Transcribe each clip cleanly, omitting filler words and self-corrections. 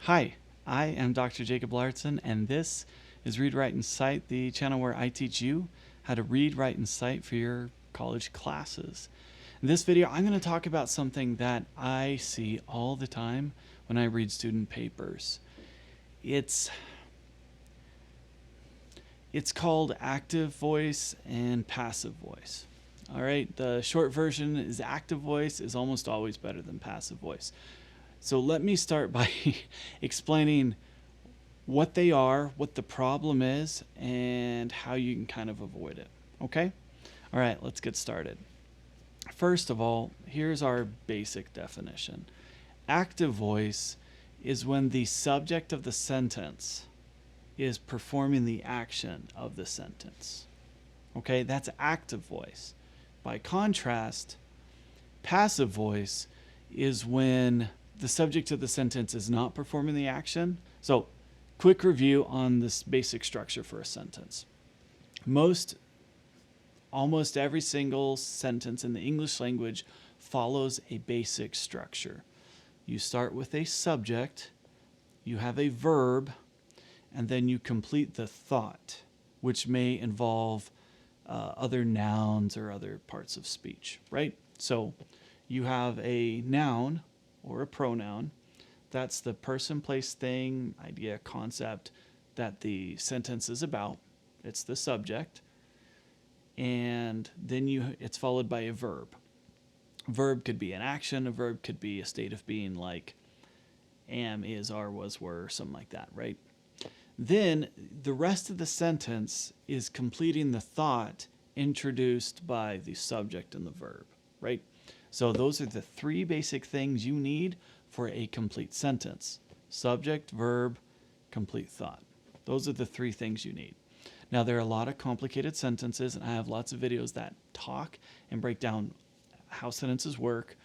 Hi, I am Dr. Jacob Lauritzen, and this is Read, Write, and Cite, the channel where I teach you how to read, write, and cite for your college classes. In this video, I'm going to talk about something that I see all the time when I read student papers. It's called active voice and passive voice. All right, the short version is active voice is almost always better than passive voice. So let me start by explaining what they are, what the problem is, and how you can kind of avoid it. Okay? All right, let's get started. First of all, here's our basic definition. Active voice is when the subject of the sentence is performing the action of the sentence. Okay, that's active voice. By contrast, passive voice is when the subject of the sentence is not performing the action. So, quick review on this basic structure for a sentence. Almost every single sentence in the English language follows a basic structure. You start with a subject, you have a verb, and then you complete the thought, which may involve other nouns or other parts of speech, right? So you have a noun or a pronoun. That's the person, place, thing, idea, concept that the sentence is about. It's the subject. And then it's followed by a verb. A verb could be an action. A verb could be a state of being, like am, is, are, was, were, something like that, right? Then the rest of the sentence is completing the thought introduced by the subject and the verb, right? So those are the three basic things you need for a complete sentence. Subject, verb, complete thought. Those are the three things you need. Now, there are a lot of complicated sentences, and I have lots of videos that talk and break down how sentences work.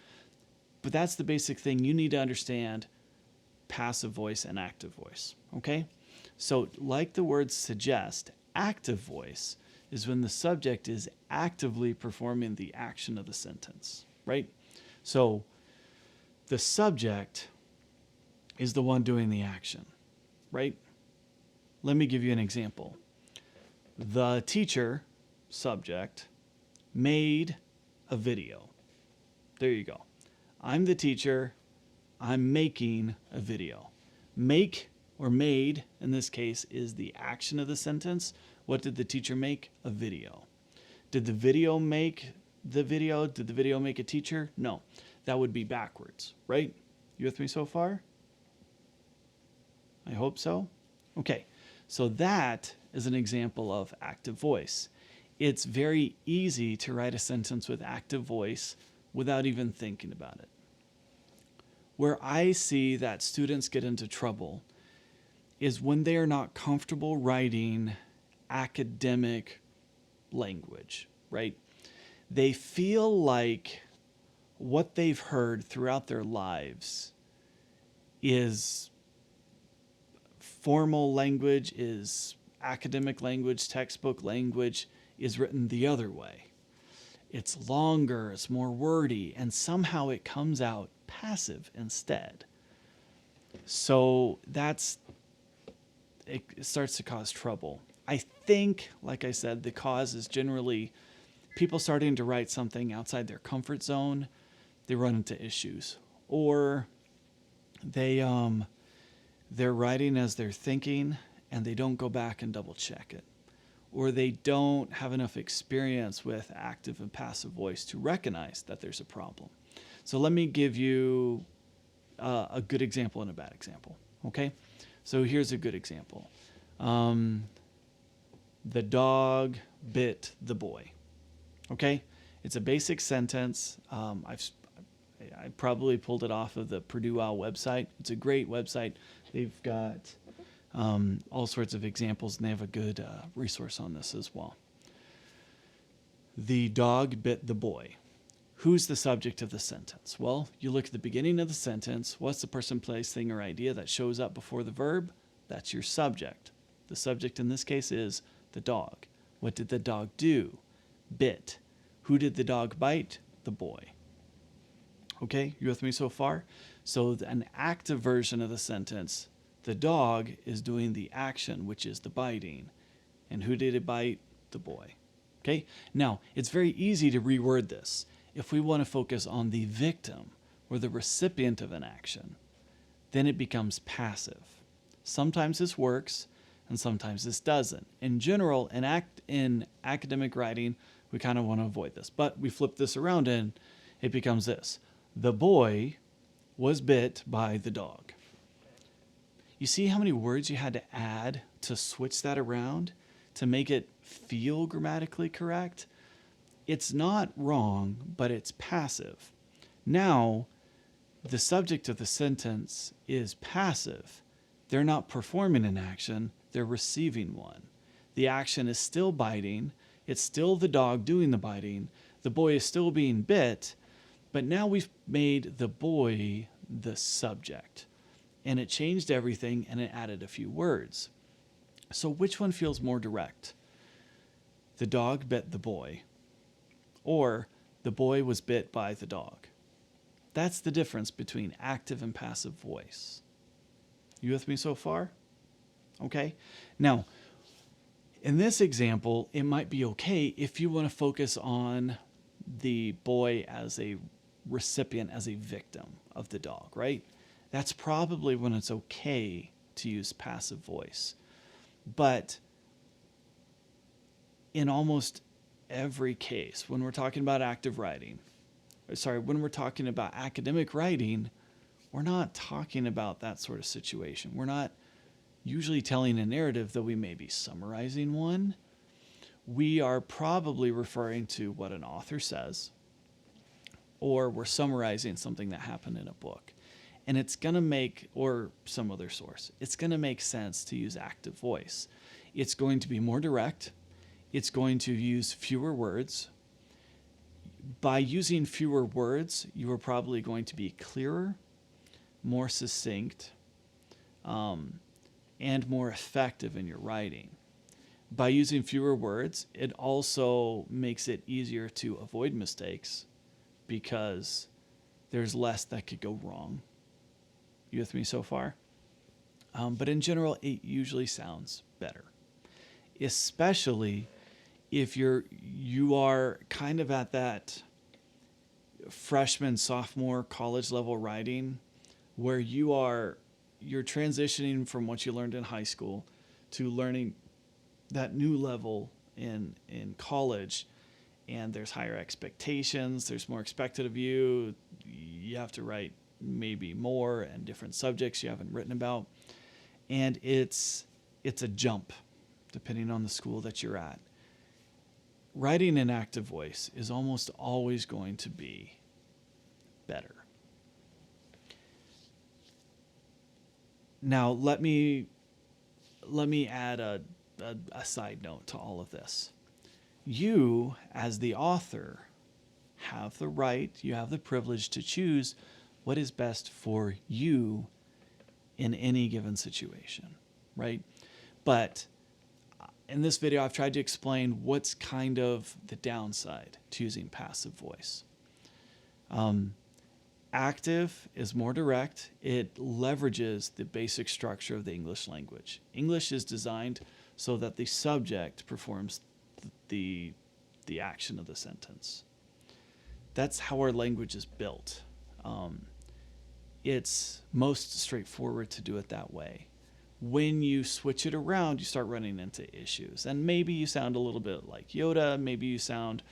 But that's the basic thing you need to understand: passive voice and active voice, okay? So like the words suggest, active voice is when the subject is actively performing the action of the sentence, right? So the subject is the one doing the action, right? Let me give you an example. The teacher, subject, made a video. There you go. I'm the teacher. I'm making a video. Make or made, in this case, is the action of the sentence. What did the teacher make? A video. Did the video make the video? Did the video make a teacher? No. That would be backwards, right? You with me so far? I hope so. Okay, so that is an example of active voice. It's very easy to write a sentence with active voice without even thinking about it. Where I see that students get into trouble is when they are not comfortable writing academic language, right? They feel like what they've heard throughout their lives is formal language, is academic language, textbook language, is written the other way. It's longer, it's more wordy, and somehow it comes out passive instead. So it starts to cause trouble. I think, like I said, the cause is generally people starting to write something outside their comfort zone. They run into issues, or they're writing as they're thinking and they don't go back and double check it, or they don't have enough experience with active and passive voice to recognize that there's a problem. So let me give you a good example and a bad example, okay? So here's a good example. The dog bit the boy, okay? It's a basic sentence. I probably pulled it off of the Purdue OWL website. It's a great website. They've got all sorts of examples, and they have a good resource on this as well. The dog bit the boy. Who's the subject of the sentence? Well, you look at the beginning of the sentence. What's the person, place, thing, or idea that shows up before the verb? That's your subject. The subject in this case is the dog. What did the dog do? Bit. Who did the dog bite? The boy. Okay, you with me so far? So an active version of the sentence, the dog is doing the action, which is the biting. And who did it bite? The boy. Okay, now it's very easy to reword this. If we want to focus on the victim or the recipient of an action, then it becomes passive. Sometimes this works and sometimes this doesn't. In general, in academic writing, we kind of want to avoid this, but we flip this around and it becomes this. The boy was bit by the dog. You see how many words you had to add to switch that around to make it feel grammatically correct? It's not wrong, but it's passive. Now, the subject of the sentence is passive. They're not performing an action, they're receiving one. The action is still biting. It's still the dog doing the biting. The boy is still being bit, but now we've made the boy the subject. And it changed everything and it added a few words. So which one feels more direct? The dog bit the boy, or the boy was bit by the dog. That's the difference between active and passive voice. You with me so far? Okay. Now, in this example, it might be okay if you want to focus on the boy as a recipient, as a victim of the dog, right? That's probably when it's okay to use passive voice. But in almost every case, when we're talking about when we're talking about academic writing, we're not talking about that sort of situation. We're not usually telling a narrative, though we may be summarizing one. We are probably referring to what an author says, or we're summarizing something that happened in a book. And it's going to make, or some other source, it's going to make sense to use active voice. It's going to be more direct. It's going to use fewer words. By using fewer words, you are probably going to be clearer, more succinct, and more effective in your writing. By using fewer words, it also makes it easier to avoid mistakes because there's less that could go wrong. You with me so far? But in general, it usually sounds better, especially if you are kind of at that freshman, sophomore, college level writing where you're transitioning from what you learned in high school to learning that new level in college, and there's higher expectations, there's more expected of you, you have to write maybe more and different subjects you haven't written about, and it's a jump depending on the school that you're at. Writing in active voice is almost always going to be better. Now, let me add a side note to all of this. You, as the author, have the right, you have the privilege to choose what is best for you in any given situation, right? But in this video, I've tried to explain what's kind of the downside to using passive voice. Active is more direct. It leverages the basic structure of the English language. English is designed so that the subject performs the action of the sentence. That's how our language is built. It's most straightforward to do it that way. When you switch it around, you start running into issues. And maybe you sound a little bit like Yoda. Maybe you sound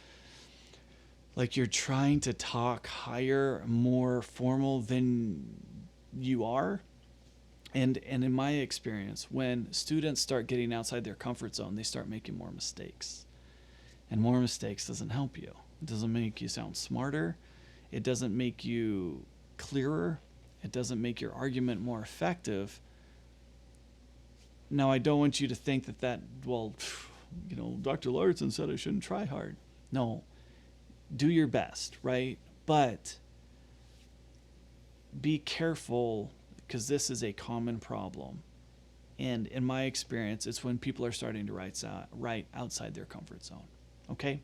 like you're trying to talk higher, more formal than you are. And in my experience, when students start getting outside their comfort zone, they start making more mistakes. And more mistakes doesn't help you. It doesn't make you sound smarter. It doesn't make you clearer. It doesn't make your argument more effective. Now, I don't want you to think that, Dr. Lauritzen said I shouldn't try hard. No, do your best, right? But be careful, because this is a common problem. And in my experience, it's when people are starting to write outside their comfort zone. Okay?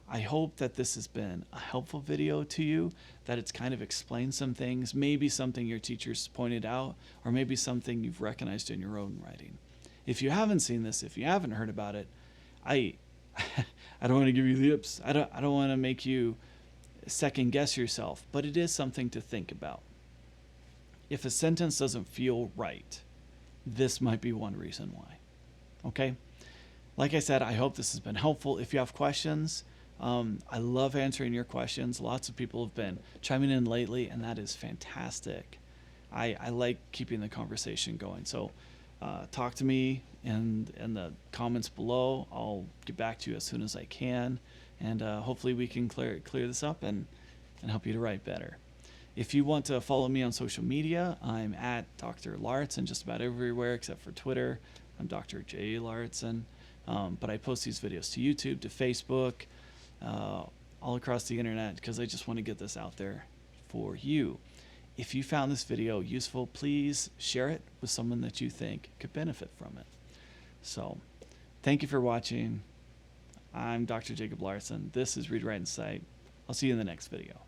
I hope that this has been a helpful video to you, that it's kind of explained some things, maybe something your teachers pointed out, or maybe something you've recognized in your own writing. If you haven't seen this, if you haven't heard about it, I I don't want to give you the yips. I don't want to make you second guess yourself, but it is something to think about. If a sentence doesn't feel right, this might be one reason why. Okay? Like I said, I hope this has been helpful. If you have questions, I love answering your questions. Lots of people have been chiming in lately, and that is fantastic. I like keeping the conversation going. So talk to me in the comments below. I'll get back to you as soon as I can, and hopefully we can clear this up and help you to write better. If you want to follow me on social media, I'm at Dr. Lauritzen just about everywhere except for Twitter. I'm Dr. J. Lauritzen. But I post these videos to YouTube, to Facebook, all across the internet, because I just want to get this out there for you. If you found this video useful, please share it with someone that you think could benefit from it. So, thank you for watching. I'm Dr. Jacob Lauritzen. This is Read, Write, and Cite. I'll see you in the next video.